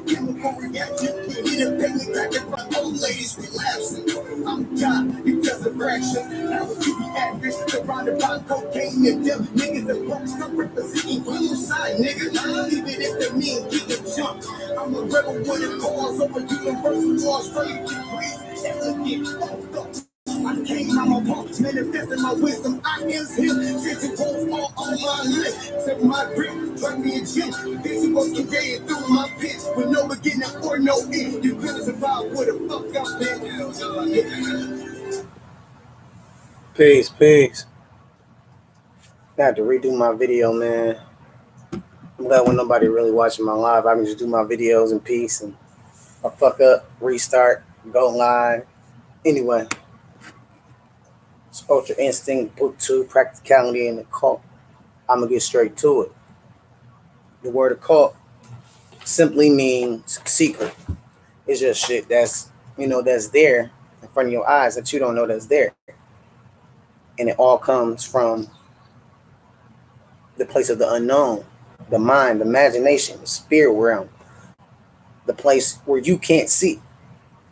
chemical reaction. We hit a picnic back in front old ladies relapsing. I'm God, because of fraction. Now we keep the average, surrounded by cocaine and death. Niggas and punks, I'm representing one side, nigga. Even if the mean keep the jump. I'm a rebel with a cause over universal law, straight degrees, elegant, fucked up. I came from a punk, manifesting my wisdom. I is him, sitting goals all on my lip. Took my grip, drug me a gym. Visuals conveying through my pitch with no beginning or no end. You couldn't survive with a fuck up man. Peace. I had to redo my video, man. I'm glad when nobody really watching my live, I can just do my videos in peace and I fuck up, restart, go live. Anyway, it's Ultrainstinct Book 2, Practicality and Occult. I'm going to get straight to it. The word occult simply means secret. It's just shit that's, that's there in front of your eyes that you don't know that's there. And it all comes from the place of the unknown, the mind, the imagination, the spirit realm, the place where you can't see.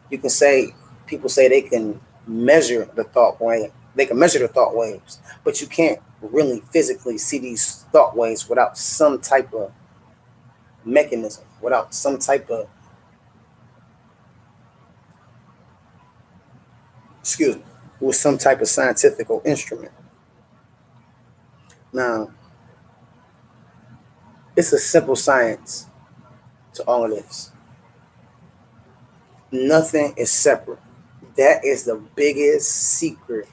You can say, people say they can measure the thought wave. They can measure the thought waves, but you can't really physically see these thought waves without some type of mechanism, without some type of, with some type of scientific instrument. Now, it's a simple science to all of this. Nothing is separate. That is the biggest secret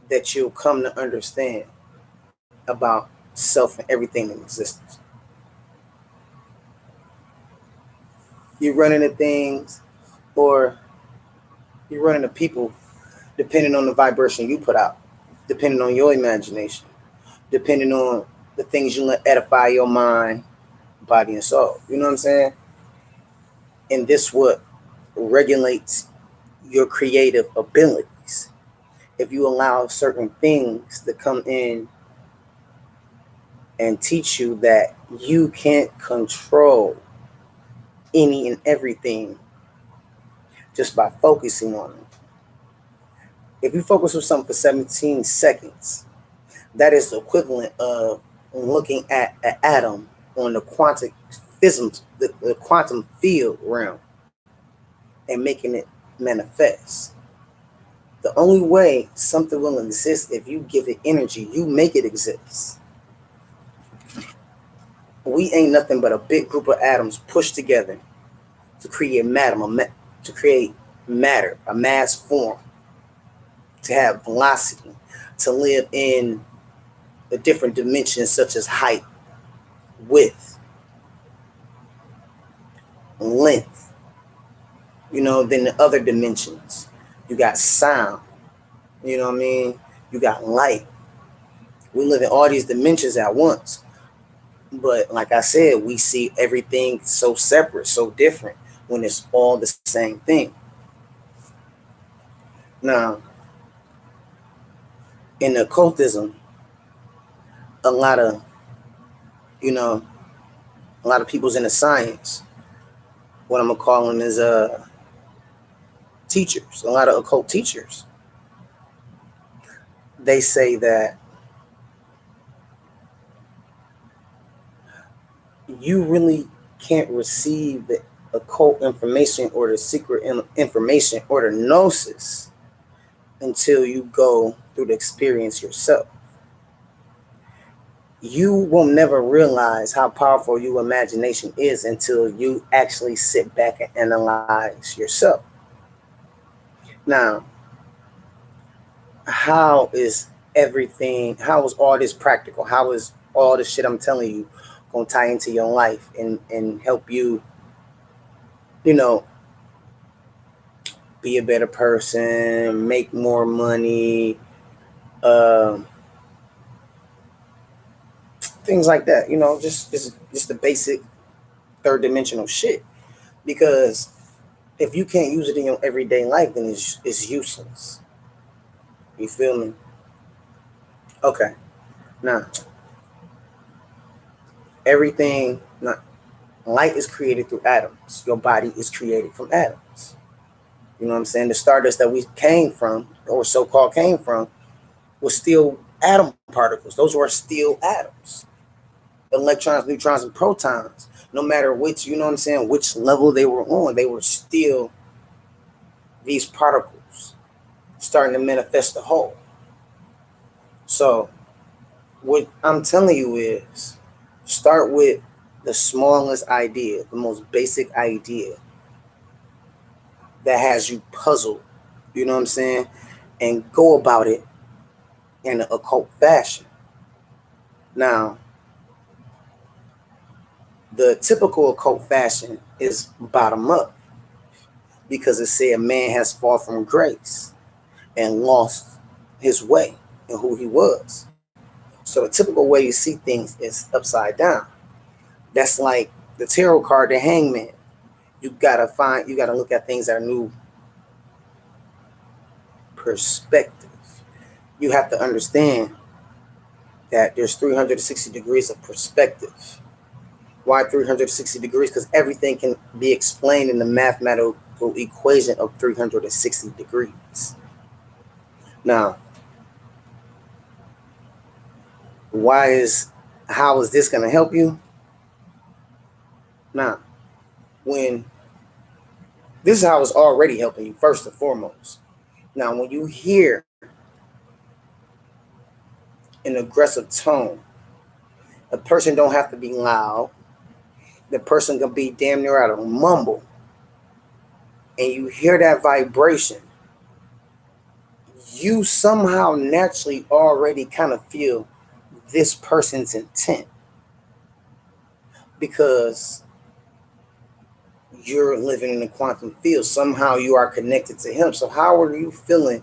that you'll come to understand about self and everything in existence. You run into things or you run into people depending on the vibration you put out, depending on your imagination, depending on the things you let edify your mind, body, and soul. You know what I'm saying? And this what regulates your creative abilities. If you allow certain things to come in and teach you that you can't control any and everything just by focusing on it. If you focus on something for 17 seconds, that is the equivalent of looking at an atom on the quantum physics, the quantum field realm, and making it manifest. The only way something will exist if you give it energy, you make it exist. We ain't nothing but a big group of atoms pushed together to create matter, a mass form, to have velocity, to live in the different dimensions such as height, width, length. Then the other dimensions. You got sound. You know what I mean? You got light. We live in all these dimensions at once. But like I said, we see everything so separate, so different when it's all the same thing. Now, in occultism, a lot of people's in the science, what I'm gonna call them is teachers, a lot of occult teachers. They say that you really can't receive the occult information or the secret information or the gnosis until you go through the experience yourself. You will never realize how powerful your imagination is until you actually sit back and analyze yourself. Now, how is all this practical? How is all the shit I'm telling you going to tie into your life and help you, be a better person, make more money, things like that, just the basic third dimensional shit. Because if you can't use it in your everyday life, then it's useless. You feel me? Okay. Now, everything, not Light is created through atoms. Your body is created from atoms. You know what I'm saying? The stardust that we came from, or so-called came from, was still atom particles. Those were still atoms. Electrons, neutrons, and protons. No matter which, you know what I'm saying, which level they were on, they were still these particles starting to manifest the whole. So what I'm telling you is start with the smallest idea, the most basic idea that has you puzzled, you know what I'm saying? And go about it in an occult fashion. Now, the typical occult fashion is bottom up because it said man has fallen from grace and lost his way and who he was. So the typical way you see things is upside down. That's like the tarot card, the hangman. You gotta look at things at a new perspective. You have to understand that there's 360 degrees of perspective. Why 360 degrees? Because everything can be explained in the mathematical equation of 360 degrees. Now, how is this going to help you? Now, when this is how it's already helping you, first and foremost. Now, when you hear an aggressive tone, a person don't have to be loud. The person can be damn near out of mumble. And you hear that vibration, you somehow naturally already kind of feel this person's intent because you're living in a quantum field. Somehow you are connected to him. So how are you feeling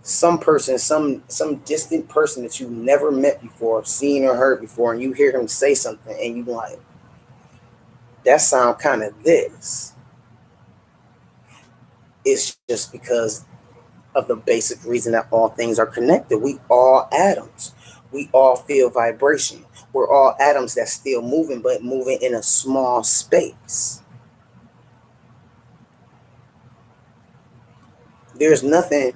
some person, some distant person that you never met before, seen or heard before, and you hear him say something and you like, that sound kind of this. It's just because of the basic reason that all things are connected. We all atoms. We all feel vibration. We're all atoms that's still moving, but moving in a small space. There's nothing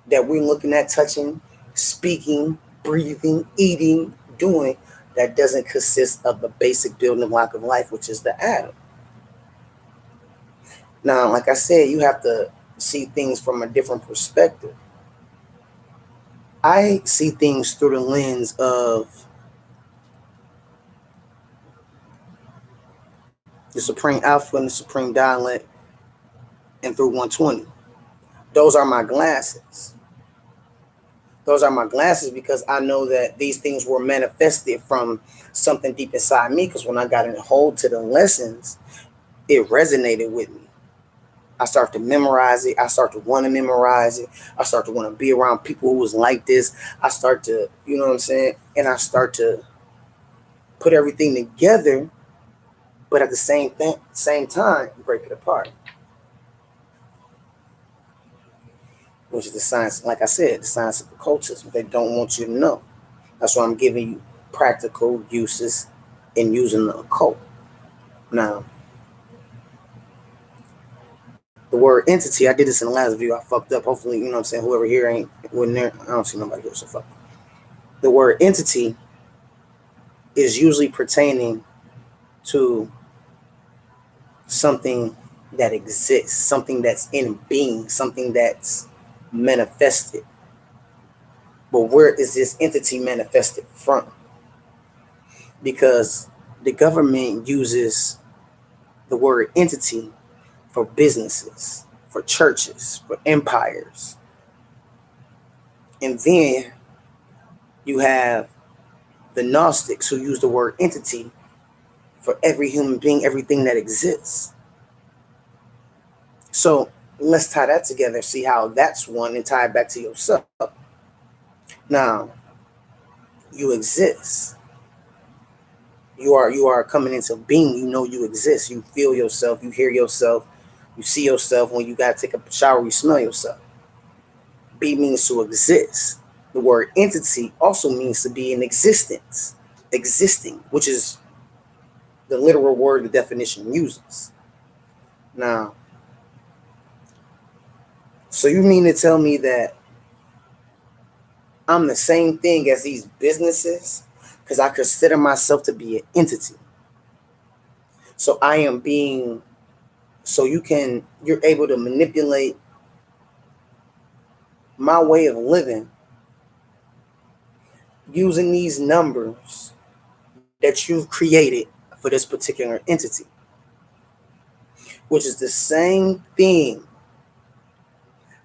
that we're looking at, touching, speaking, breathing, eating, doing that doesn't consist of the basic building block of life, which is the atom. Now, like I said, you have to see things from a different perspective. I see things through the lens of the Supreme Alpha and the Supreme Dialect and through 120. Those are my glasses. Those are my glasses because I know that these things were manifested from something deep inside me, because when I got a hold to the lessons, it resonated with me. I start to memorize it. I start to want to memorize it. I start to want to be around people who was like this. I start to, you know what I'm saying? And I start to put everything together, but at the same time, break it apart. Which is the science, like I said, the science of occultism. They don't want you to know. That's why I'm giving you practical uses in using the occult. Now, the word entity, I did this in the last video. I fucked up. Hopefully, you know what I'm saying, whoever here wasn't there. I don't see nobody here, so fuck. The word entity is usually pertaining to something that exists, something that's in being, something that's manifested. But where is this entity manifested from? Because the government uses the word entity for businesses, for churches, for empires. And then you have the Gnostics who use the word entity for every human being, everything that exists. So let's tie that together, see how that's one, and tie it back to yourself. Now, you exist. You are coming into being. You know you exist. You feel yourself. You hear yourself. You see yourself. When you got to take a shower, you smell yourself. Be means to exist. The word entity also means to be in existence, existing, which is the literal word the definition uses. Now, so you mean to tell me that I'm the same thing as these businesses? Because I consider myself to be an entity. So I am being, so you're able to manipulate my way of living using these numbers that you've created for this particular entity, which is the same thing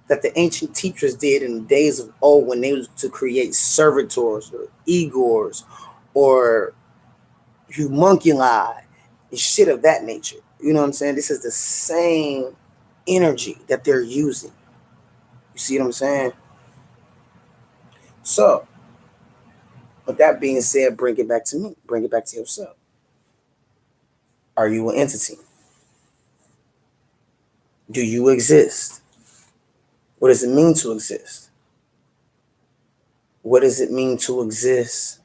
that the ancient teachers did in the days of old when they used to create servitors or Igors or homunculi and shit of that nature. You know what I'm saying? This is the same energy that they're using. You see what I'm saying? So, with that being said, bring it back to me. Bring it back to yourself. Are you an entity? Do you exist? What does it mean to exist? What does it mean to exist?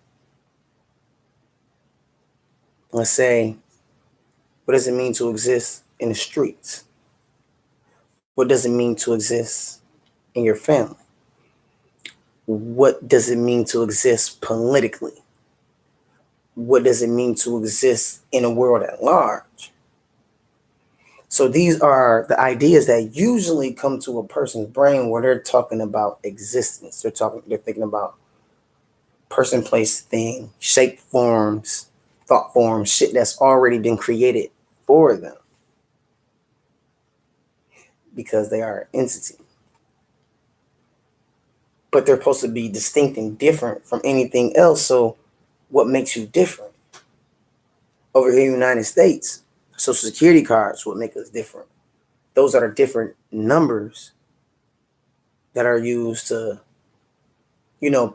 Let's say, what does it mean to exist in the streets? What does it mean to exist in your family? What does it mean to exist politically? What does it mean to exist in a world at large? So these are the ideas that usually come to a person's brain where they're talking about existence. They're thinking about person, place, thing, shape, forms, thought forms, shit that's already been created for them because they are an entity. But they're supposed to be distinct and different from anything else. So what makes you different? Over here in the United States, Social Security cards would make us different. Those are the different numbers that are used to,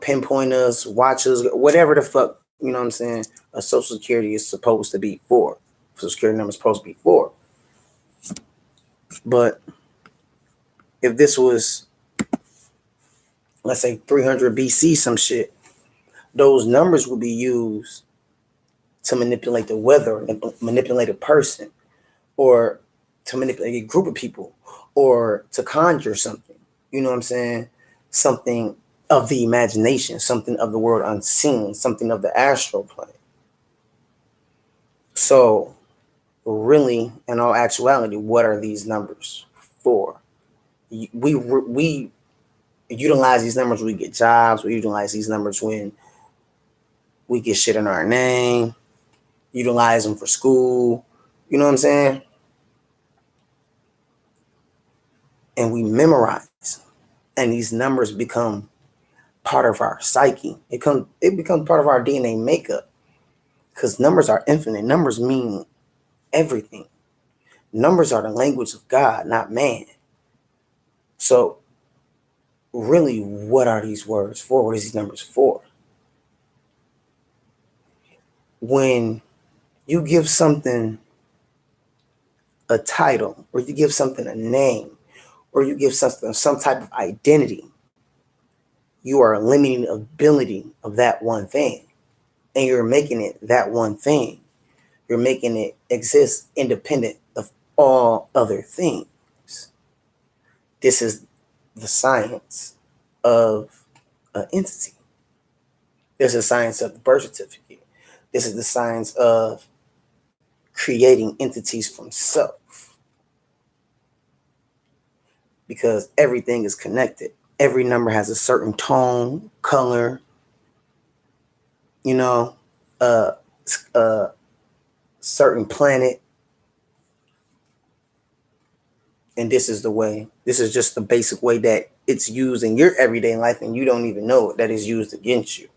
pinpoint us, watch us, whatever the fuck, you know what I'm saying, a Social Security is supposed to be for. Social Security number is supposed to be for. But if this was, let's say 300 BC, some shit, those numbers would be used to manipulate the weather, manipulate a person, or to manipulate a group of people, or to conjure something. You know what I'm saying? Something of the imagination, something of the world unseen, something of the astral plane. So, really, in all actuality, what are these numbers for? We utilize these numbers when we get jobs. We utilize these numbers when we get shit in our name. Utilize them for school. You know what I'm saying? And we memorize. And these numbers become part of our psyche. It becomes part of our DNA makeup. Because numbers are infinite. Numbers mean everything. Numbers are the language of God, not man. So, really, what are these words for? What are these numbers for? When you give something a title, or you give something a name, or you give something some type of identity, you are limiting the ability of that one thing. And you're making it that one thing. You're making it exist independent of all other things. This is the science of an entity. This is the science of the birth certificate. This is the science of creating entities from self. Because everything is connected. Every number has a certain tone, color, a certain planet. And this is just the basic way that it's used in your everyday life, and you don't even know that it's used against you.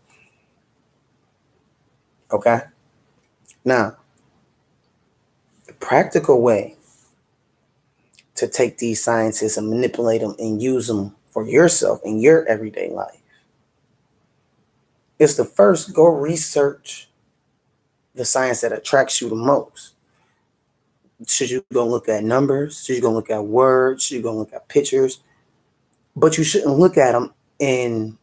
Okay? Now, the practical way to take these sciences and manipulate them and use them for yourself in your everyday life is to first go research the science that attracts you the most. Should you go look at numbers? Should you go look at words? Should you go look at pictures? But you shouldn't look at them in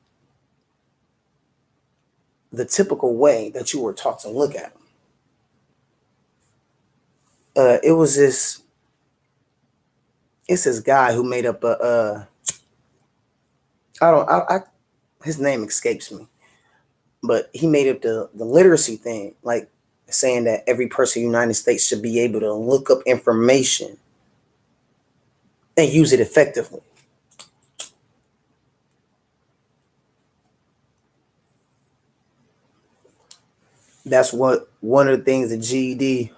the typical way that you were taught to look at them. It was this. It's this guy who made up a. I don't. His name escapes me, but he made up the literacy thing, like saying that every person in the United States should be able to look up information and use it effectively. That's what one of the things the GED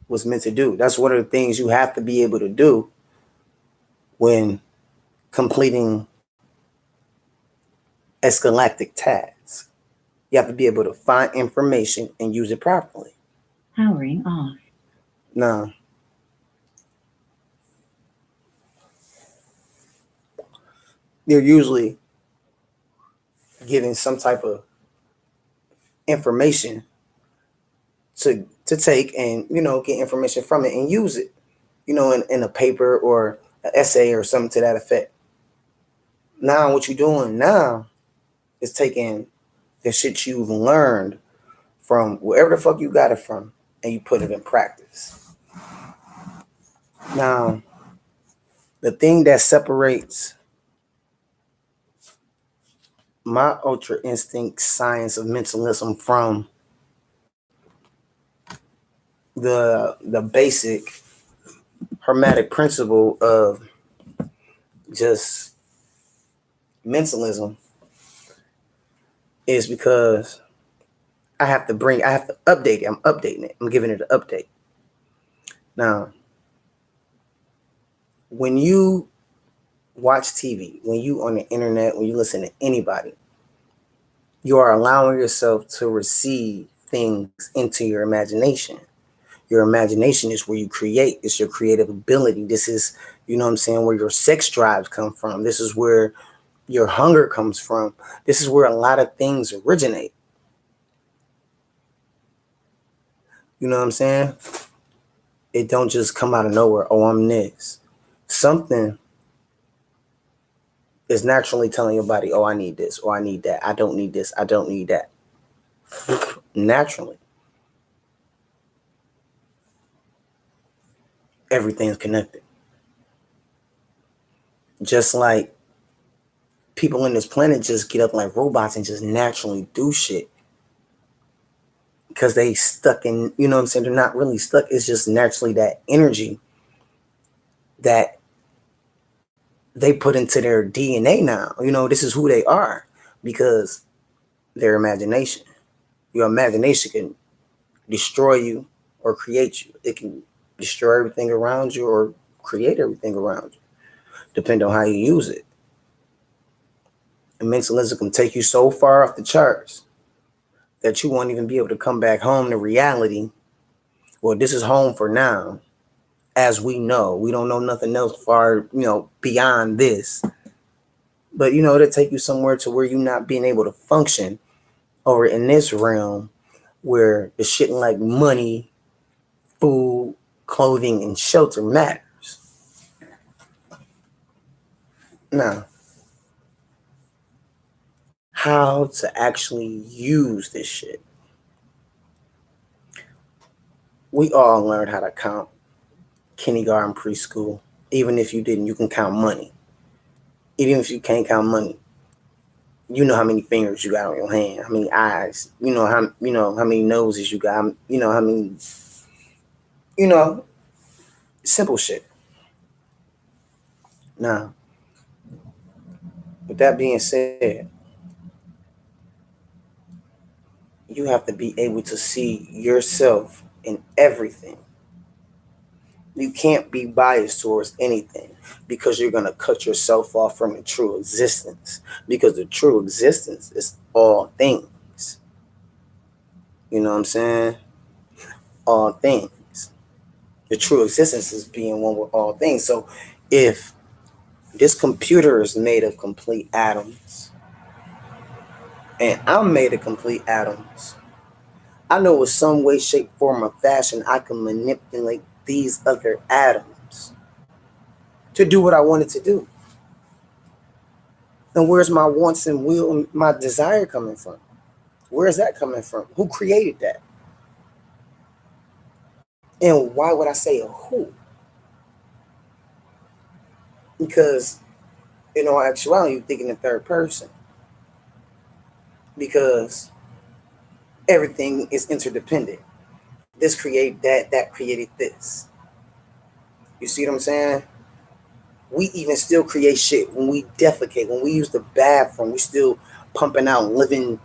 was meant to do. That's one of the things you have to be able to do when completing a scholastic task. You have to be able to find information and use it properly. Powering off. Now, they're usually giving some type of information to take and get information from it and use it, in a paper or an essay or something to that effect. Now, what you're doing now is taking the shit you've learned from wherever the fuck you got it from, and you put it in practice. Now, the thing that separates my ultra instinct science of mentalism from the basic hermetic principle of just mentalism is because I have to update it. I'm updating it. I'm giving it an update. Now, when you watch TV, when you on the internet, when you listen to anybody, you are allowing yourself to receive things into your imagination. Your imagination is where you create. It's your creative ability. This is, where your sex drives come from. This is where your hunger comes from. This is where a lot of things originate. You know what I'm saying? It don't just come out of nowhere. Oh, I'm this. Something is naturally telling your body, oh, I need this, or I need that. I don't need this. I don't need that. Naturally. Everything's connected. Just like people in this planet just get up like robots and just naturally do shit. Because they stuck in, they're not really stuck. It's just naturally that energy that they put into their DNA now. This is who they are because their imagination. Your imagination can destroy you or create you. It can destroy everything around you or create everything around you, depending on how you use it. And mentalism can take you so far off the charts that you won't even be able to come back home to reality. Well, this is home for now. As we know, we don't know nothing else far, beyond this. But, it'll take you somewhere to where you're not being able to function over in this realm where the shit like money, food, clothing, and shelter matters. Now, how to actually use this shit. We all learned how to count kindergarten, preschool. Even if you didn't, you can count money. Even if you can't count money, you know how many fingers you got on your hand, how many eyes, how many noses you got, how many, simple shit. Now, with that being said, you have to be able to see yourself in everything. You can't be biased towards anything because you're going to cut yourself off from the true existence, because the true existence is all things. You know what I'm saying? All things. The true existence is being one with all things. So if this computer is made of complete atoms and I'm made of complete atoms, I know in some way, shape, form, or fashion I can manipulate these other atoms to do what I wanted to do. And where's my wants and will and my desire coming from? Where is that coming from? Who created that? And why would I say a who? Because in all actuality, you're thinking in third person. Because everything is interdependent. This created that, that created this. You see what I'm saying? We even still create shit when we defecate, when we use the bathroom, we still pumping out living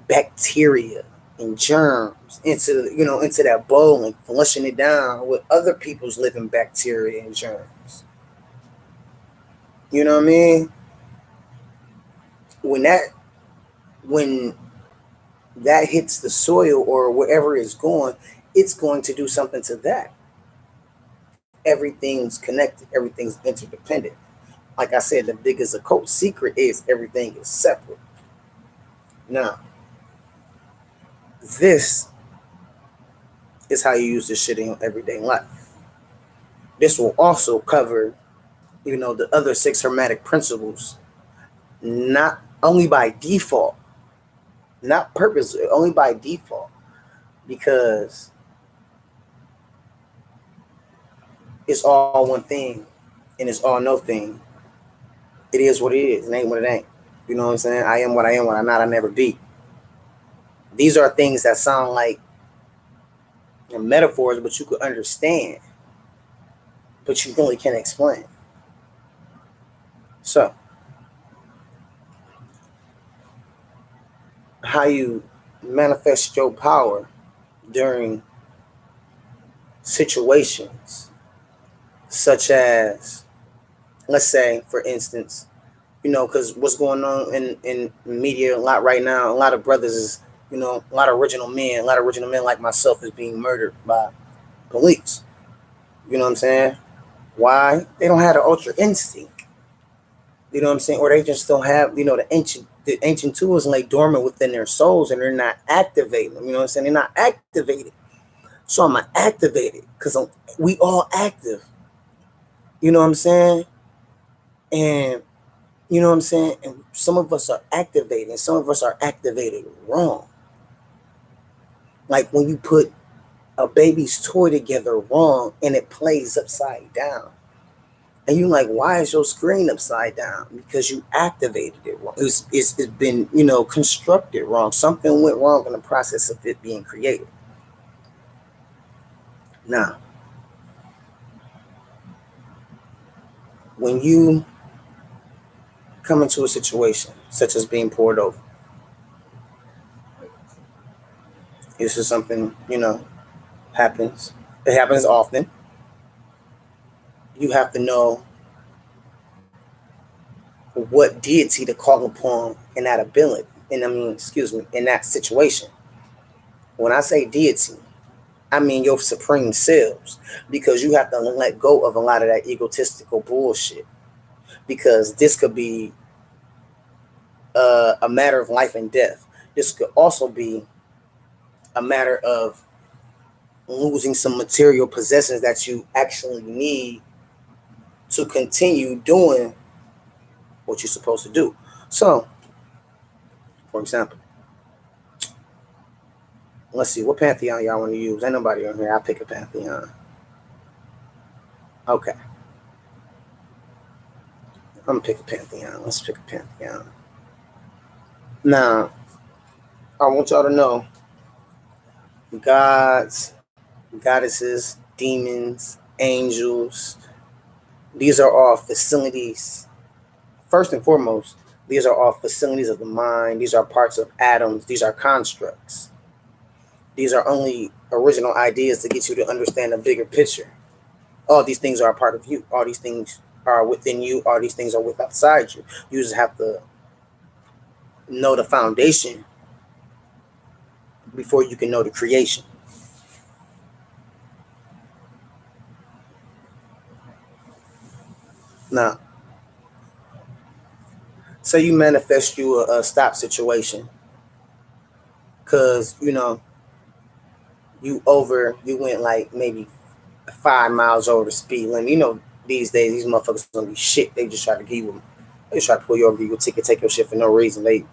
bacteria and germs into into that bowl and flushing it down with other people's living bacteria and germs. You know what I mean? When that when that hits the soil or wherever it's going, it's going to do something to that. Everything's connected, everything's interdependent. Like I said, the biggest occult secret is everything is separate. Now, this is how you use this shit in your everyday life. This will also cover, the other six hermetic principles, not only by default, not purposely, only by default, because it's all one thing and it's all no thing. It is what it is. It ain't what it ain't. You know what I'm saying? I am what I am, what I'm not, I never be. These are things that sound like metaphors, but you could understand, but you really can't explain. So, how you manifest your power during situations such as, let's say, for instance, because what's going on in media a lot right now, a lot of brothers is, a lot of original men like myself is being murdered by police. You know what I'm saying? Why? They don't have the ultra instinct. You know what I'm saying? Or they just don't have, the ancient tools lay dormant within their souls and they're not activating them. You know what I'm saying? They're not activated. So I'm gonna activate it because we all active. You know what I'm saying? And you know what I'm saying? And some of us are activated and some of us are activated wrong. Like when you put a baby's toy together wrong and it plays upside down. And you're like, why is your screen upside down? Because you activated it wrong. It's been, constructed wrong. Something went wrong in the process of it being created. Now, when you come into a situation such as being poured over, this is something, happens. It happens often. You have to know what deity to call upon in that ability. And in that situation. When I say deity, I mean your supreme selves, because you have to let go of a lot of that egotistical bullshit. Because this could be a matter of life and death. This could also be a matter of losing some material possessions that you actually need to continue doing what you're supposed to do. So, for example, let's see, what pantheon y'all want to use? Ain't nobody on here. I'll pick a pantheon. Okay. I'm gonna pick a pantheon. Let's pick a pantheon. Now, I want y'all to know gods, goddesses, demons, angels, these are all facilities. First and foremost, these are all facilities of the mind. These are parts of atoms. These are constructs. These are only original ideas to get you to understand a bigger picture. All these things are a part of you. All these things are within you. All these things are with outside you. You just have to know the foundation before you can know the creation. Now, so you manifest you a stop situation because you went like maybe 5 miles over the speed limit. These days these motherfuckers don't be shit. They just try to give you, they try to pull you over, give you a ticket, take your shit for no reason. They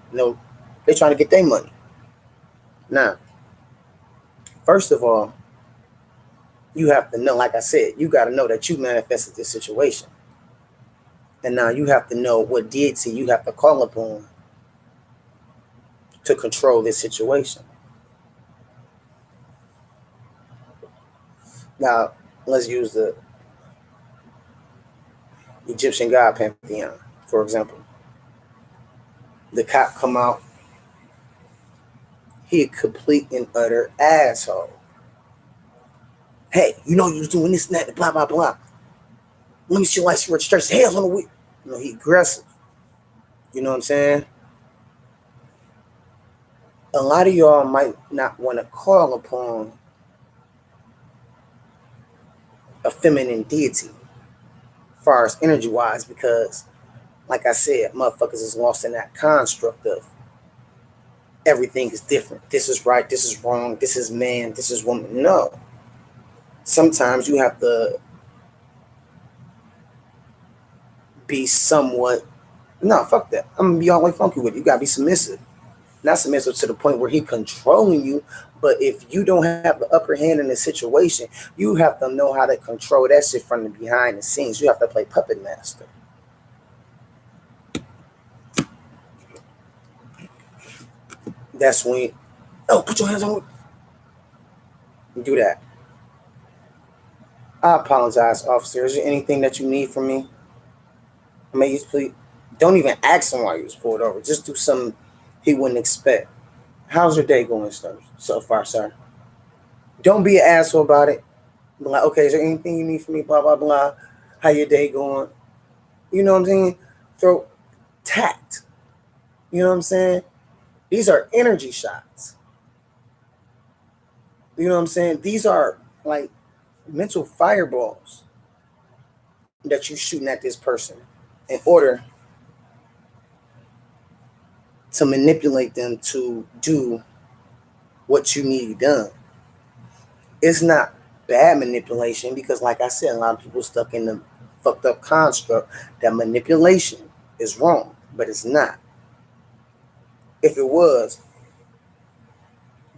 trying to get their money. Now, first of all, You have to know, like I said, you got to know that you manifested this situation. And now you have to know what deity you have to call upon to control this situation. Now, let's use the Egyptian god pantheon, for example. The cop come out, he a complete and utter asshole. Hey, you know you was doing this and that, blah, blah, blah. Let me see your license registration. Hell on the wheel. You know, he aggressive. You know what I'm saying? A lot of y'all might not want to call upon a feminine deity, as far as energy wise, because, like I said, motherfuckers is lost in that construct of everything is different. This is right, this is wrong, this is man, this is woman. No. Sometimes you have to be somewhat, no, fuck that. I'm gonna be all the way funky with you. You gotta be submissive. Not submissive to the point where he controlling you, but if you don't have the upper hand in the situation, you have to know how to control that shit from the behind the scenes. You have to play puppet master. That's when, oh, put your hands on me. Do that. I apologize, officer. Is there anything that you need from me? May you please don't even ask him why he was pulled over. Just do something he wouldn't expect. How's your day going, sir? So far, sir? Don't be an asshole about it. Be like, okay, is there anything you need from me? Blah blah blah. How your day going? You know what I'm saying? Throw tact. You know what I'm saying? These are energy shots. You know what I'm saying? These are like mental fireballs that you're shooting at this person in order to manipulate them to do what you need done. It's not bad manipulation because, like I said, a lot of people stuck in the fucked up construct that manipulation is wrong, but it's not. If it was,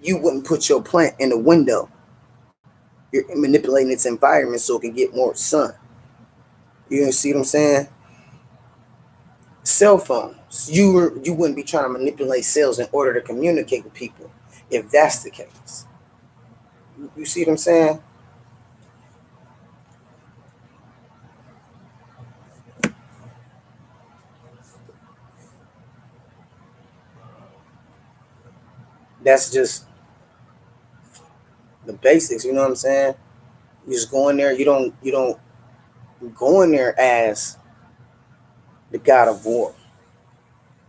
you wouldn't put your plant in the window. You're manipulating its environment so it can get more sun. You see what I'm saying? Cell phones. You wouldn't be trying to manipulate cells in order to communicate with people if that's the case. You see what I'm saying? That's just the basics. You know what I'm saying? You just go in there. You don't go in there as the god of war.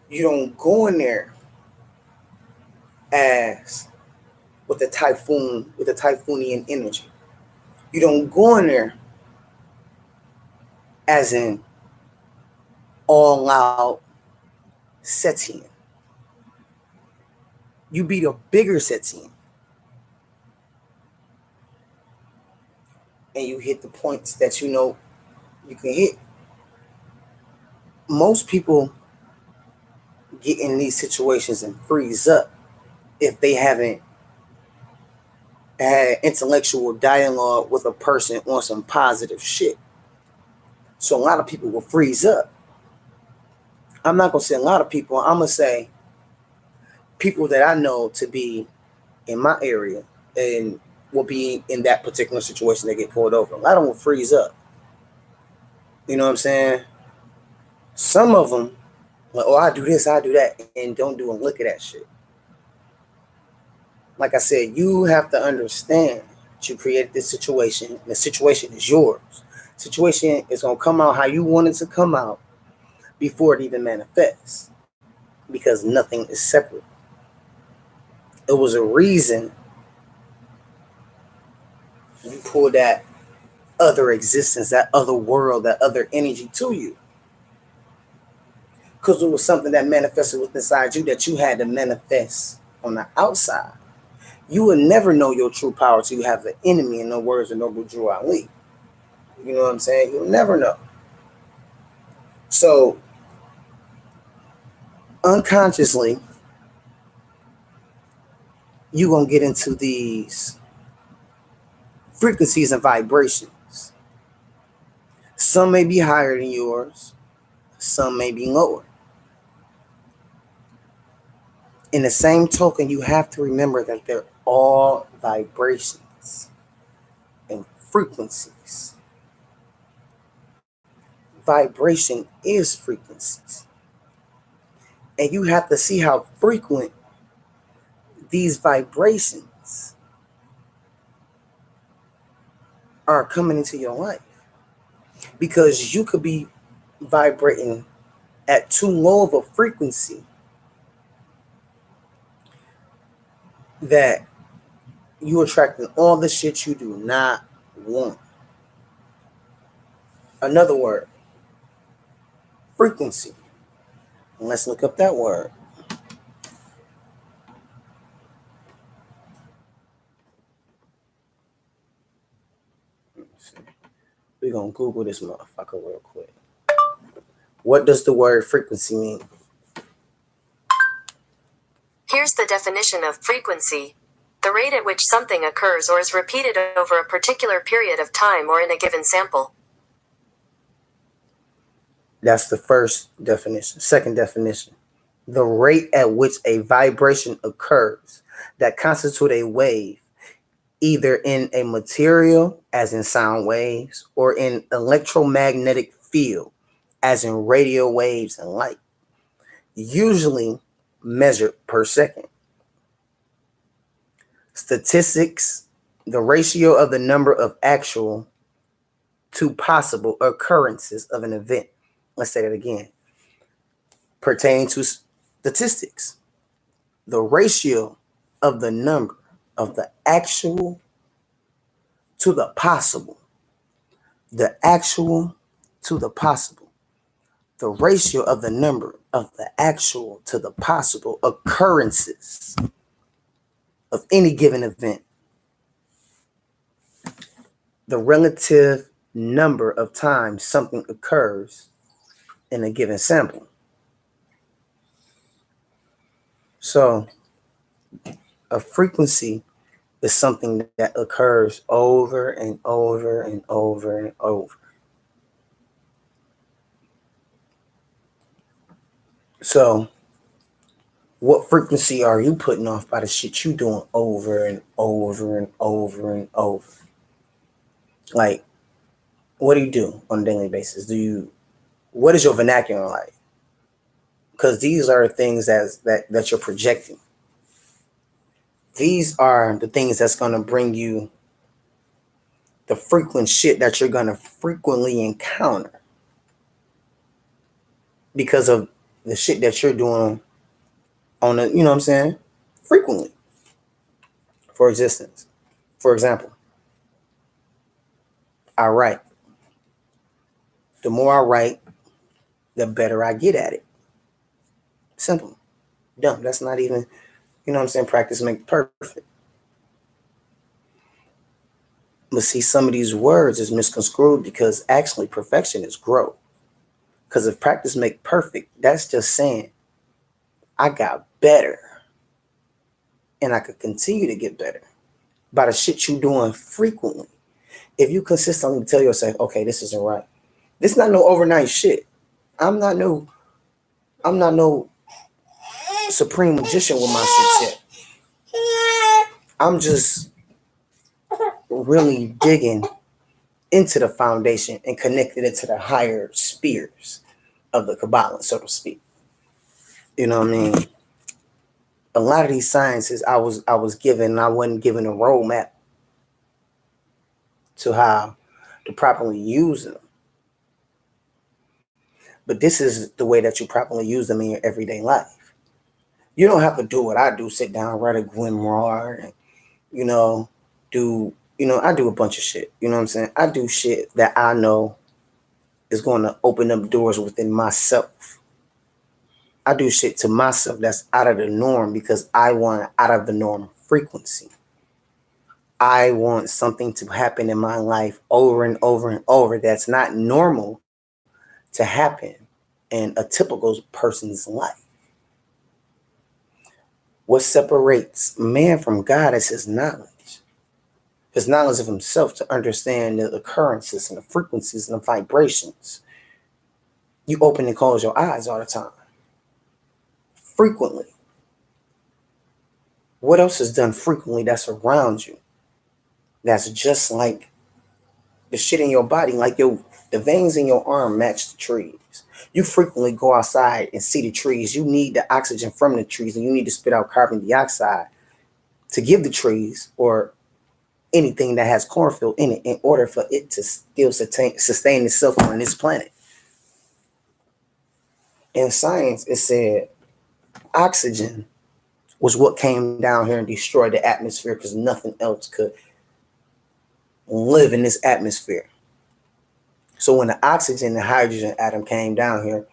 You don't go in there as with the typhoonian energy. You don't go in there as an all out Setian. You be the bigger Setian. And you hit the points that you know you can hit. Most people get in these situations and freeze up if they haven't had intellectual dialogue with a person on some positive shit. So a lot of people will freeze up. I'm not gonna say a lot of people, I'm gonna say people that I know to be in my area and will be in that particular situation. They get pulled over. A lot of them will freeze up. You know what I'm saying? Some of them, like, oh, I do this, I do that, and don't do a look at that shit. Like I said, you have to understand that you created this situation. And the situation is yours. Situation is gonna come out how you want it to come out before it even manifests, because nothing is separate. It was a reason you pulled that other existence, that other world, that other energy to you. Because it was something that manifested within inside you that you had to manifest on the outside. You will never know your true power till you have an enemy, in the words of Noble Drew Ali. You know what I'm saying? You'll never know. So, unconsciously, you're going to get into these frequencies and vibrations. Some may be higher than yours, some may be lower. In the same token, you have to remember that they're all vibrations and frequencies. Vibration is frequencies. And you have to see how frequent these vibrations are coming into your life. Because you could be vibrating at too low of a frequency that you attracting all the shit you do not want. Another word, frequency. And let's look up that word. We're going to Google this motherfucker real quick. What does the word frequency mean? Here's the definition of frequency. The rate at which something occurs or is repeated over a particular period of time or in a given sample. That's the first definition. Second definition. The rate at which a vibration occurs that constitute a wave, either in a material, as in sound waves, or in electromagnetic field, as in radio waves and light, usually measured per second. Statistics, the ratio of the number of actual to possible occurrences of an event. Let's say that again. Pertaining to statistics, the ratio of the number of the actual to the possible. The actual to the possible. The ratio of the number of the actual to the possible occurrences of any given event. The relative number of times something occurs in a given sample. So, a frequency is something that occurs over and over and over and over. So, what frequency are you putting off by the shit you doing over and over and over and over? Like, what do you do on a daily basis? What is your vernacular like? Because these are things that you're projecting. These are the things that's going to bring you the frequent shit that you're going to frequently encounter because of the shit that you're doing on a, you know what I'm saying, frequently for existence. For example, I write. The more I write, the better I get at it. Simple. Dumb. That's not even, you know what I'm saying, practice makes perfect. But see, some of these words is misconstrued because actually perfection is growth. Because if practice make perfect, that's just saying I got better. And I could continue to get better by the shit you doing frequently. If you consistently tell yourself, okay, this isn't right. This is not no overnight shit. I'm not no supreme magician with my shit yet. I'm just really digging into the foundation and connected it to the higher spheres of the Kabbalah, so to speak. You know what I mean? A lot of these sciences I was given, I wasn't given a roadmap to how to properly use them. But this is the way that you properly use them in your everyday life. You don't have to do what I do, sit down, write a grimoire, and, I do a bunch of shit. You know what I'm saying? I do shit that I know is going to open up doors within myself. I do shit to myself that's out of the norm because I want out of the norm frequency. I want something to happen in my life over and over and over that's not normal to happen in a typical person's life. What separates man from God is his knowledge. his knowledge of himself to understand the occurrences and the frequencies and the vibrations. You open and close your eyes all the time, frequently. What else is done frequently that's around you? That's just like the shit in your body, like the veins in your arm match the trees. You frequently go outside and see the trees. You need the oxygen from the trees, and you need to spit out carbon dioxide to give the trees or anything that has chlorophyll in it in order for it to still sustain itself on this planet. In science, it said oxygen was what came down here and destroyed the atmosphere because nothing else could live in this atmosphere. So when the oxygen and hydrogen atom came down here,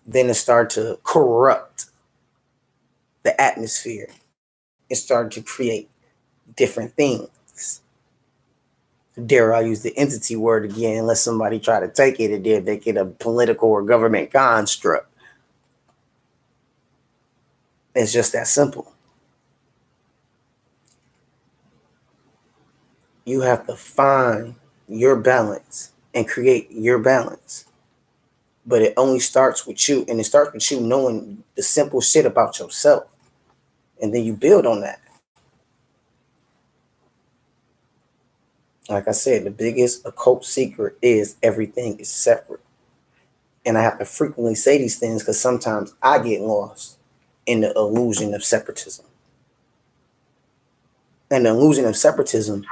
then it started to corrupt the atmosphere. It started to create different things. Dare I use the entity word again, unless somebody try to take it and then make it a political or government construct. It's just that simple. You have to find your balance and create your balance. But it only starts with you, and it starts with you knowing the simple shit about yourself. And then you build on that. Like I said, the biggest occult secret is everything is separate. And I have to frequently say these things because sometimes I get lost in the illusion of separatism. And the illusion of separatism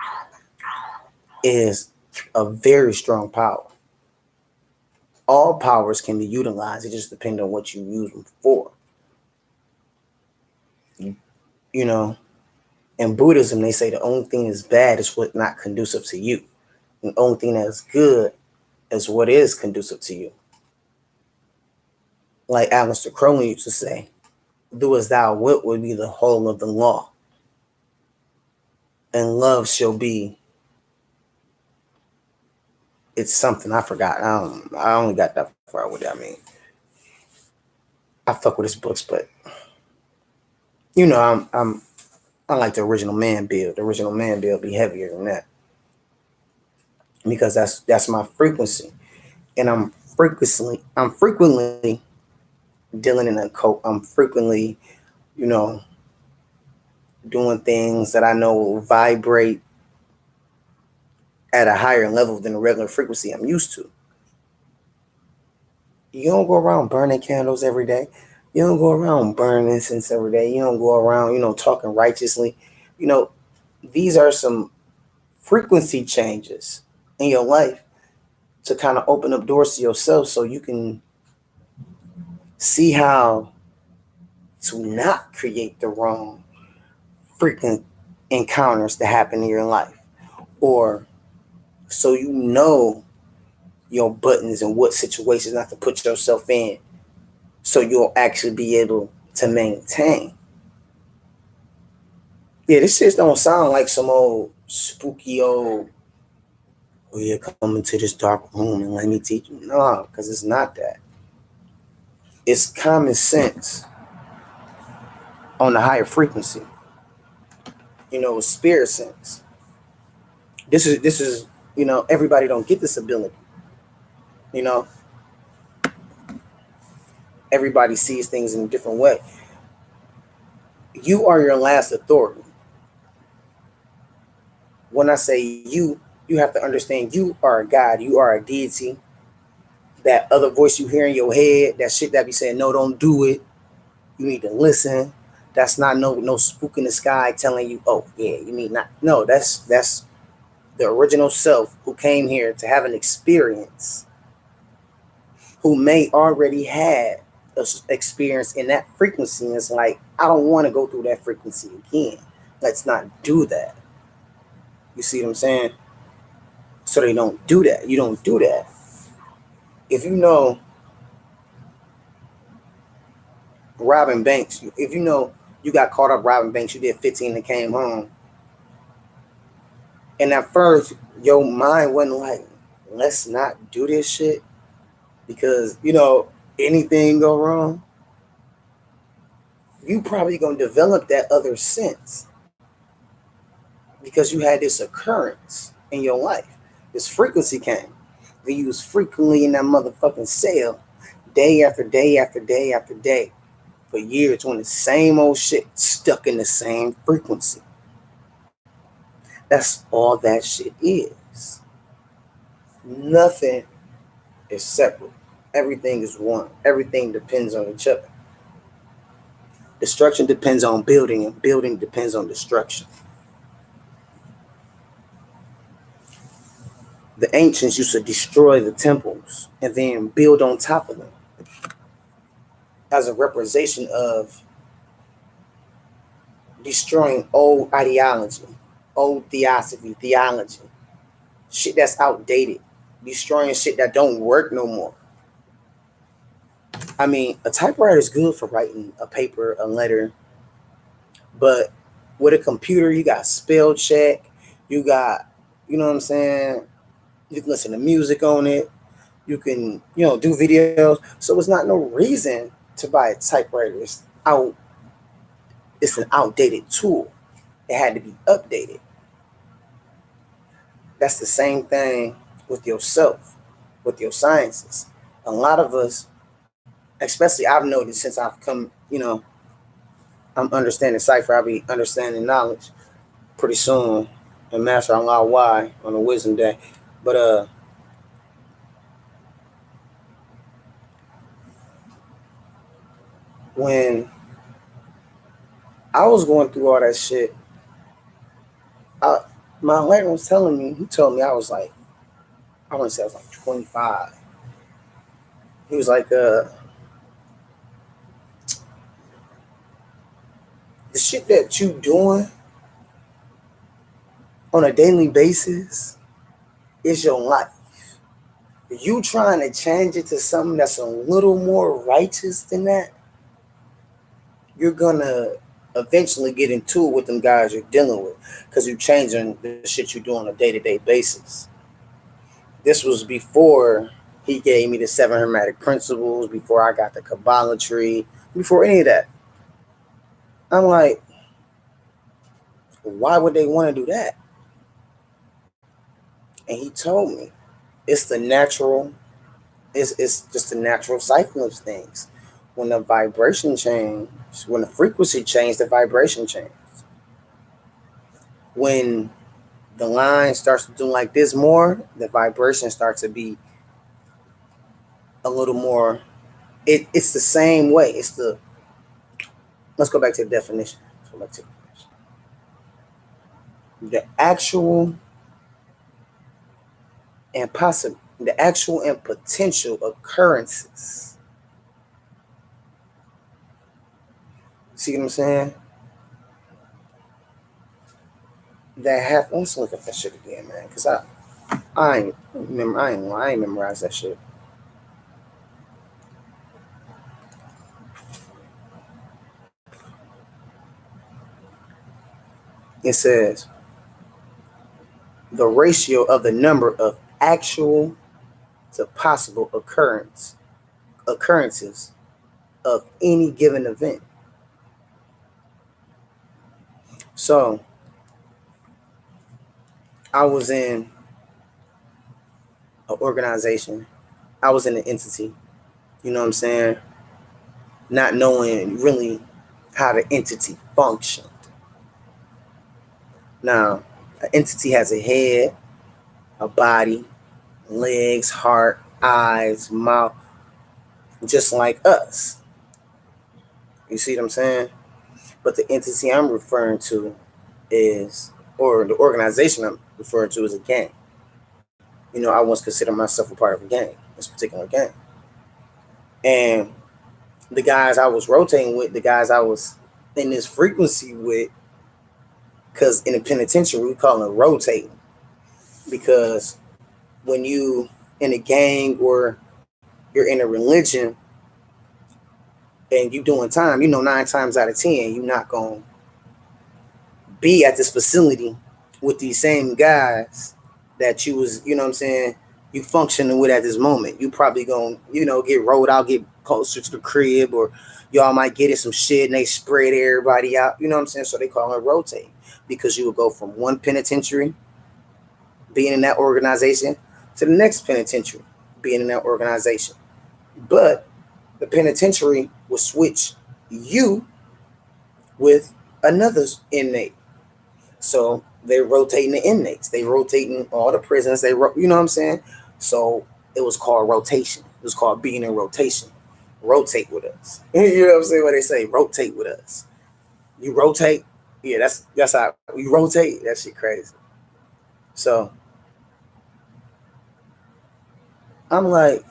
is a very strong power. All powers can be utilized. It just depends on what you use them for. You know, in Buddhism, they say the only thing that's bad is what's not conducive to you. And the only thing that's good is what is conducive to you. Like Aleister Crowley used to say, do as thou wilt would be the whole of the law. And love shall be, it's something I forgot. I only got that far with that. I mean, I fuck with his books, but you know, I like the original man build. The original man build be heavier than that. Because that's my frequency. And I'm frequently dealing in a occult. I'm frequently, you know, doing things that I know will vibrate at a higher level than the regular frequency I'm used to. You don't go around burning candles every day. You don't go around burning incense every day. You don't go around, talking righteously. These are some frequency changes in your life to kind of open up doors to yourself so you can see how to not create the wrong frequent encounters that happen in your life. Or so you know your buttons and what situations not to put yourself in so you'll actually be able to maintain. Yeah, this shit don't sound like some old spooky old, oh yeah, come into this dark room and let me teach you. No, because it's not that. It's common sense on the higher frequency. Spirit sense. This is everybody don't get this ability. You know, everybody sees things in a different way. You are your last authority. When I say you have to understand you are a God, you are a deity. That other voice you hear in your head, that shit that be saying, no, don't do it. You need to listen. That's not no spook in the sky telling you, oh yeah, you need not. No, that's the original self who came here to have an experience, who may already had an experience in that frequency. And it's like, I don't want to go through that frequency again. Let's not do that. You see what I'm saying? So they don't do that. You don't do that. If you know robbing banks, if you know you got caught up robbing banks, you did 15 and came home. And at first, your mind wasn't like, let's not do this shit because, anything go wrong. You probably gonna develop that other sense. because you had this occurrence in your life. This frequency came. And you was frequently in that motherfucking cell day after day after day after day for years doing the same old shit, stuck in the same frequency. That's all that shit is. Nothing is separate. Everything is one. Everything depends on each other. Destruction depends on building, and building depends on destruction. The ancients used to destroy the temples and then build on top of them as a representation of destroying old ideology, old theology, shit that's outdated, destroying shit that don't work no more. I mean, a typewriter is good for writing a paper, a letter, but with a computer, you got spell check, you got, you know what I'm saying? You can listen to music on it, you can, do videos. So it's not no reason to buy a typewriter. It's an outdated tool. It had to be updated. That's the same thing with yourself, with your sciences. A lot of us, especially I've noticed since I've come, I'm understanding cipher, I'll be understanding knowledge pretty soon and master on law Y on a wisdom day. But when I was going through all that shit, my lawyer was telling me, he told me I was like, I want to say I was like 25. He was like, the shit that you doing on a daily basis is your life. You trying to change it to something that's a little more righteous than that, you're gonna eventually get into it with them guys you're dealing with, because you're changing the shit you do on a day-to-day basis. This was before he gave me the 7 Hermetic Principles, before I got the Kabbalatry, before any of that. I'm like, why would they want to do that? And he told me it's the natural, it's just the natural cycle of things. When the vibration changes, when the frequency changes, the vibration changes. When the line starts to do like this more, the vibration starts to be a little more. It's the same way. Let's go back to the definition. The actual and potential occurrences. See what I'm saying? That happen. Let's look at that shit again, man. Cause I ain't memorized that shit. It says the ratio of the number of actual to possible occurrences of any given event. So I was in an organization. I was in an entity. You know what I'm saying? Not knowing really how the entity functioned. Now, an entity has a head, a body, legs, heart, eyes, mouth, just like us. You see what I'm saying? But the entity I'm referring to or the organization I'm referring to is a gang. I once considered myself a part of a gang, this particular gang. And the guys I was rotating with, the guys I was in this frequency with, because in the penitentiary, we call it rotating. Because when you in a gang or you're in a religion and you doing time, 9 times out of 10, you're not going to be at this facility with these same guys that you was, you know what I'm saying, you functioning with at this moment. You probably going to, get rolled out, get closer to the crib, or y'all might get in some shit and they spread everybody out. You know what I'm saying? So they call it rotate. because you would go from one penitentiary, being in that organization, to the next penitentiary, being in that organization. But the penitentiary will switch you with another inmate. So they're rotating the inmates. They rotating all the prisons. You know what I'm saying? So it was called rotation. It was called being in rotation. Rotate with us. You know what I'm saying? What they say, rotate with us. You rotate. Yeah, that's how you rotate. That shit crazy. So I'm like,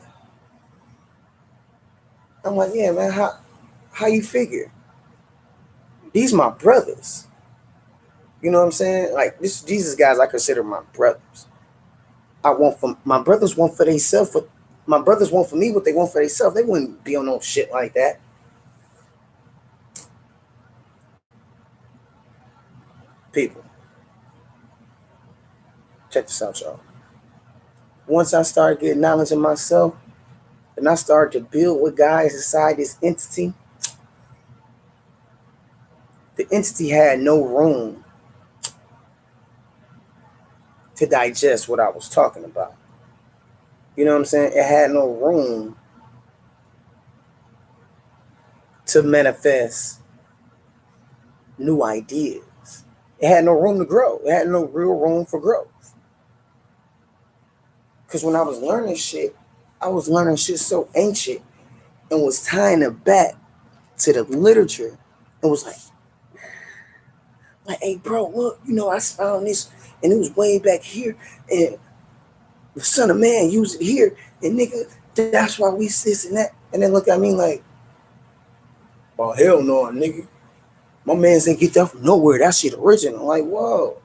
yeah, man, how you figure? These my brothers. You know what I'm saying? Like these guys I consider my brothers. I want for my brothers want for themselves. My brothers want for me what they want for themselves. They wouldn't be on no shit like that. People, check this out, y'all. Once I started getting knowledge of myself, and I started to build with guys inside this entity, the entity had no room to digest what I was talking about. You know what I'm saying? It had no room to manifest new ideas. It had no room to grow. It had no real room for growth. Because when I was learning shit, I was learning shit so ancient and was tying it back to the literature and was like, hey, bro, look, I found this and it was way back here and the son of man used it here and nigga, that's why we this and that. And then look at me like, oh, hell no, nigga. My man ain't get that from nowhere. That shit original. Like, whoa.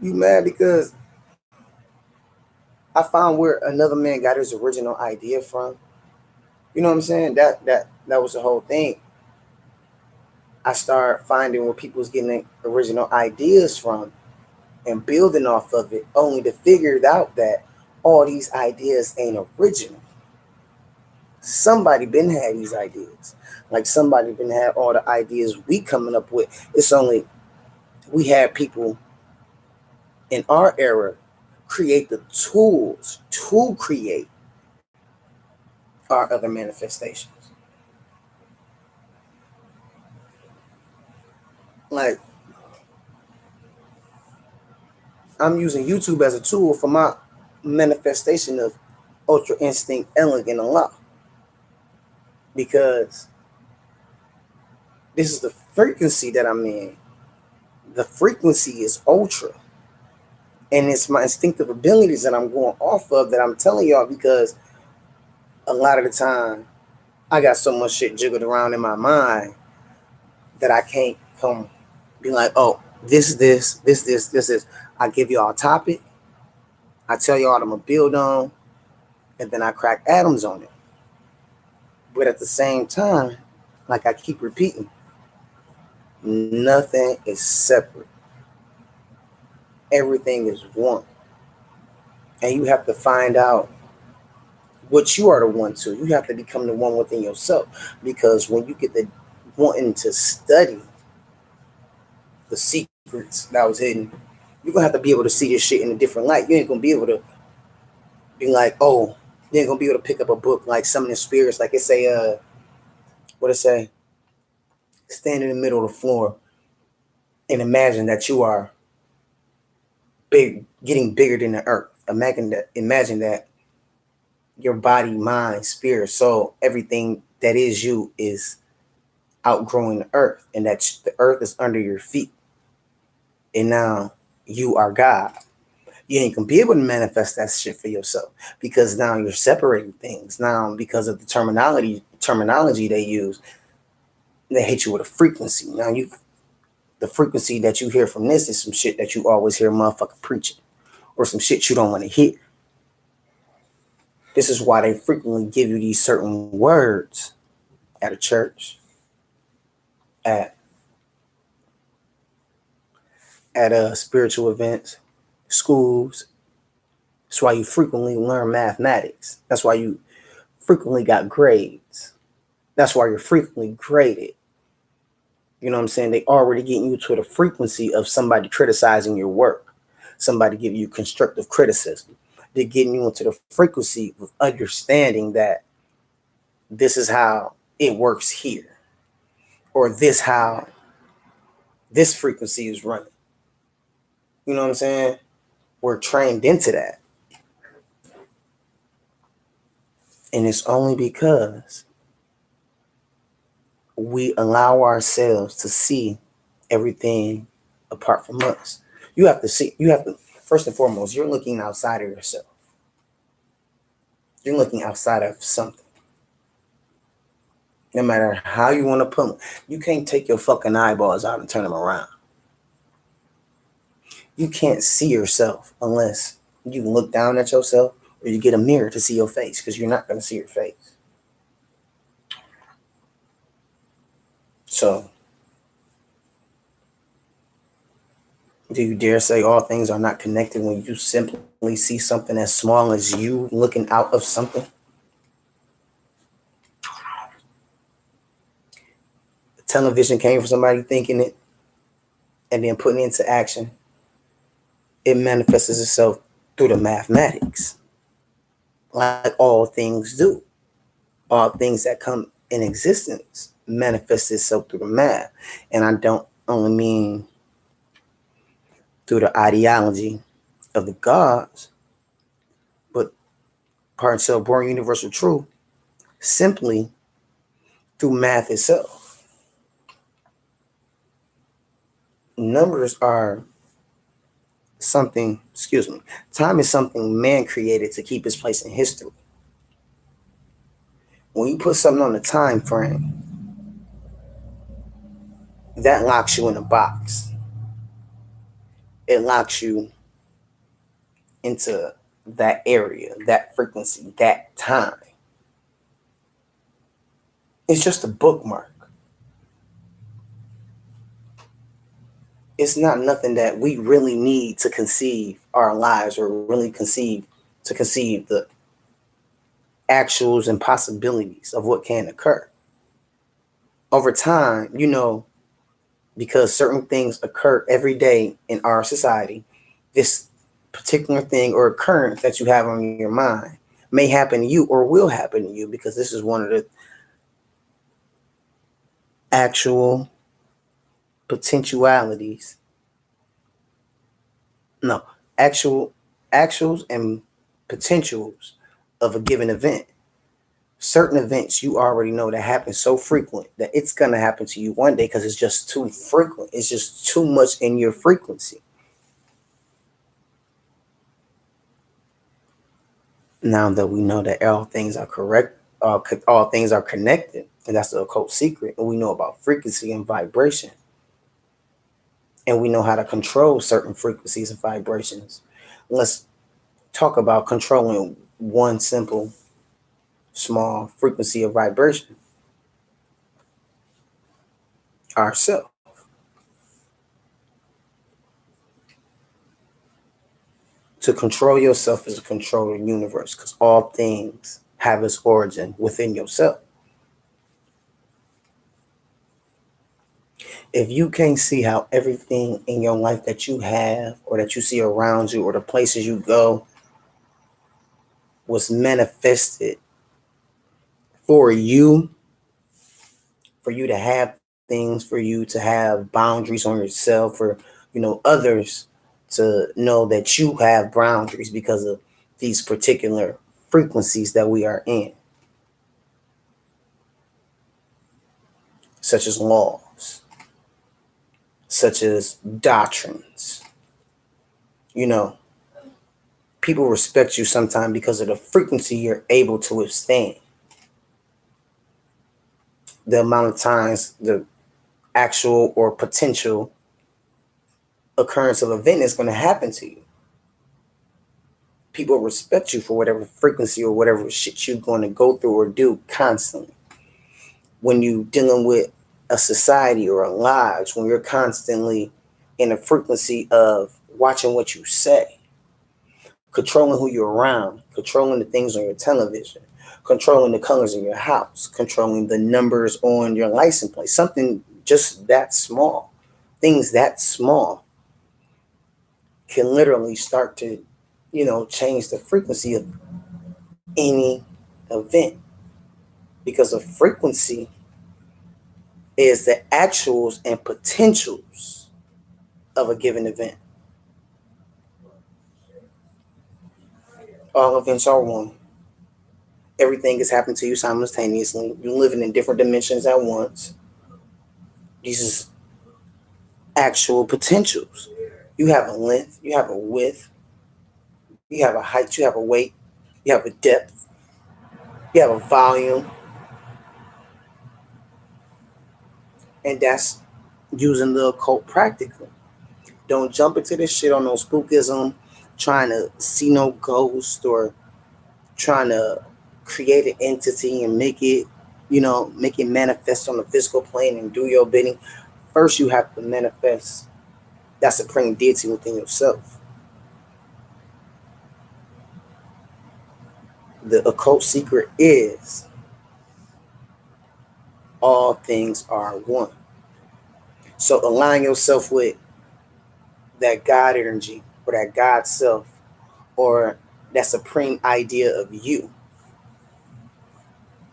You mad because I found where another man got his original idea from? You know what I'm saying? That was the whole thing. I started finding where people was getting original ideas from and building off of it, only to figure out that all these ideas ain't original. Somebody been had these ideas. Like somebody been had all the ideas we coming up with. It's only we had people in our era create the tools to create our other manifestations. Like I'm using YouTube as a tool for my manifestation of ultra instinct, elegant, and law. Because this is the frequency that I'm in. The frequency is ultra. And it's my instinctive abilities that I'm going off of that I'm telling y'all because a lot of the time I got so much shit jiggled around in my mind that I can't come be like, oh, this. I give y'all a topic. I tell y'all what I'm going to build on. And then I crack atoms on it. But at the same time, like I keep repeating, nothing is separate. Everything is one. And you have to find out what you are the one to. You have to become the one within yourself. Because when you get the wanting to study the secrets that was hidden, you're going to have to be able to see this shit in a different light. You ain't going to be able to be like, oh, you ain't going to be able to pick up a book like Summoning Spirits. Like it say, what it say? Stand in the middle of the floor and imagine that you are big, getting bigger than the earth. Imagine that your body, mind, spirit, soul, everything that is you is outgrowing the earth, and that the earth is under your feet. And now you are God. You ain't gonna be able to manifest that shit for yourself because now you're separating things. Now, because of the terminology they use, they hit you with a frequency. Now the frequency that you hear from this is some shit that you always hear motherfucker preaching, or some shit you don't want to hear. This is why they frequently give you these certain words at a church, at spiritual events, schools. That's why you frequently learn mathematics. That's why you frequently got grades. That's why you're frequently graded. You know what I'm saying? They already getting you to the frequency of somebody criticizing your work, somebody giving you constructive criticism. They're getting you into the frequency of understanding that this is how it works here, or this how this frequency is running. You know what I'm saying? We're trained into that. And it's only because we allow ourselves to see everything apart from us. First and foremost, you're looking outside of yourself. You're looking outside of something. No matter how you want to put them, you can't take your fucking eyeballs out and turn them around. You can't see yourself unless you look down at yourself or you get a mirror to see your face, because you're not going to see your face. So, do you dare say all things are not connected when you simply see something as small as you looking out of something? Television came from somebody thinking it and then putting it into action. It manifests itself through the mathematics, like all things do. All things that come in existence manifest itself through the math. And I don't only mean through the ideology of the gods, but part and cell born universal truth, simply through math itself. Numbers are something, time is something man created to keep its place in history. When you put something on a time frame, that locks you in a box. It locks you into that area, that frequency, that time. It's just a bookmark. It's not nothing that we really need to conceive our lives, or really conceive the actuals and possibilities of what can occur. Over time, because certain things occur every day in our society, this particular thing or occurrence that you have on your mind may happen to you or will happen to you, because this is one of the actual potentialities. No, actuals and potentials of a given event. Certain events you already know that happen so frequent that it's going to happen to you one day, because it's just too frequent. It's just too much in your frequency. Now that we know that all things are correct, all things are connected, and that's the occult secret, and we know about frequency and vibration, and we know how to control certain frequencies and vibrations. Let's talk about controlling one simple, small frequency of vibration: ourself. To control yourself is to control the universe, because all things have its origin within yourself. If you can't see how everything in your life that you have, or that you see around you, or the places you go, was manifested for you to have things, for you to have boundaries on yourself, for others to know that you have boundaries because of these particular frequencies that we are in, such as laws, such as doctrines. People respect you sometimes because of the frequency you're able to withstand. The amount of times the actual or potential occurrence of event is going to happen to you. People respect you for whatever frequency or whatever shit you're going to go through or do constantly. When you're dealing with a society or a lives, when you're constantly in a frequency of watching what you say, controlling who you're around, controlling the things on your television, controlling the colors in your house, controlling the numbers on your license plate, something just that small. Things that small can literally start to, change the frequency of any event, because a frequency is the actuals and potentials of a given event. All events are one. Everything is happening to you simultaneously. You're living in different dimensions at once. These is actual potentials. You have a length, you have a width, you have a height, you have a weight, you have a depth, you have a volume, and that's using the occult practically. Don't jump into this shit on no spookism, trying to see no ghost or trying to create an entity and make it manifest on the physical plane and do your bidding. First, you have to manifest that supreme deity within yourself. The occult secret is all things are one. So align yourself with that God energy or that God self or that supreme idea of you.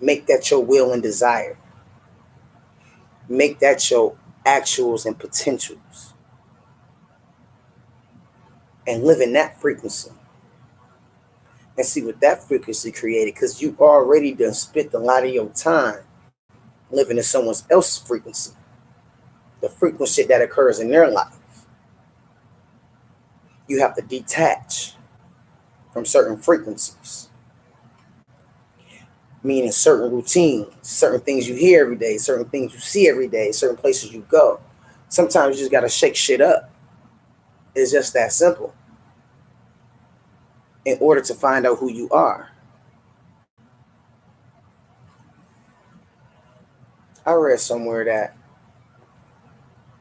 Make that your will and desire. Make that your actuals and potentials. And live in that frequency. And see what that frequency created. Because you already done spent a lot of your time living in someone else's frequency. The frequency that occurs in their life. You have to detach from certain frequencies. Meaning certain routines, certain things you hear every day, certain things you see every day, certain places you go. Sometimes you just got to shake shit up. It's just that simple. In order to find out who you are. I read somewhere that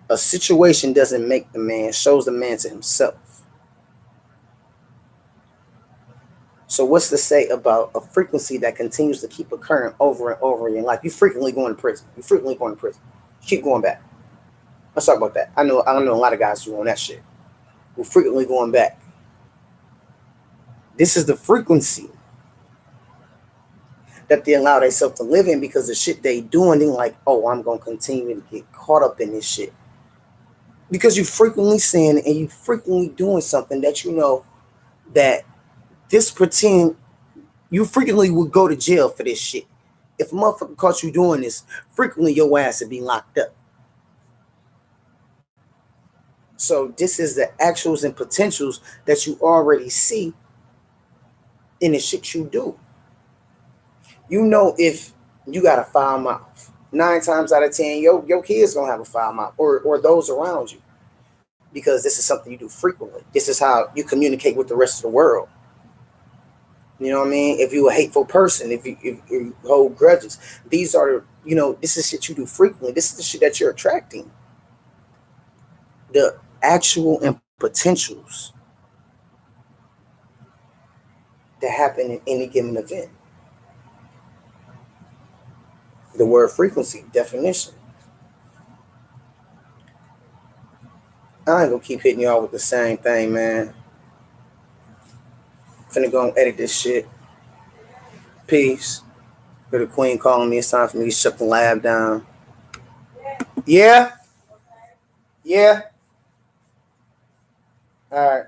a situation doesn't make the man, shows the man to himself. So what's to say about a frequency that continues to keep occurring over and over in your life? You frequently going to prison. You frequently going to prison. Keep going back. Let's talk about that. I know a lot of guys who on that shit. Who frequently going back. This is the frequency that they allow themselves to live in, because the shit they doing, they like, oh, I'm gonna continue to get caught up in this shit. Because you frequently sin and you frequently doing something that you know that this pretend you frequently would go to jail for this shit. If a motherfucker caught you doing this, frequently your ass would be locked up. So this is the actuals and potentials that you already see in the shit you do. You know, if you got a foul mouth, 9 times out of 10, your kids gonna have a foul mouth, or those around you, because this is something you do frequently. This is how you communicate with the rest of the world. You know what I mean? If you're a hateful person, if you hold grudges, these are, this is shit you do frequently. This is the shit that you're attracting. The actual and potentials that happen in any given event. The word frequency, definition. I ain't gonna keep hitting y'all with the same thing, man. Finna go and edit this shit. Peace. Hear the queen calling me. It's time for me to shut the lab down. Yeah? Yeah? All right.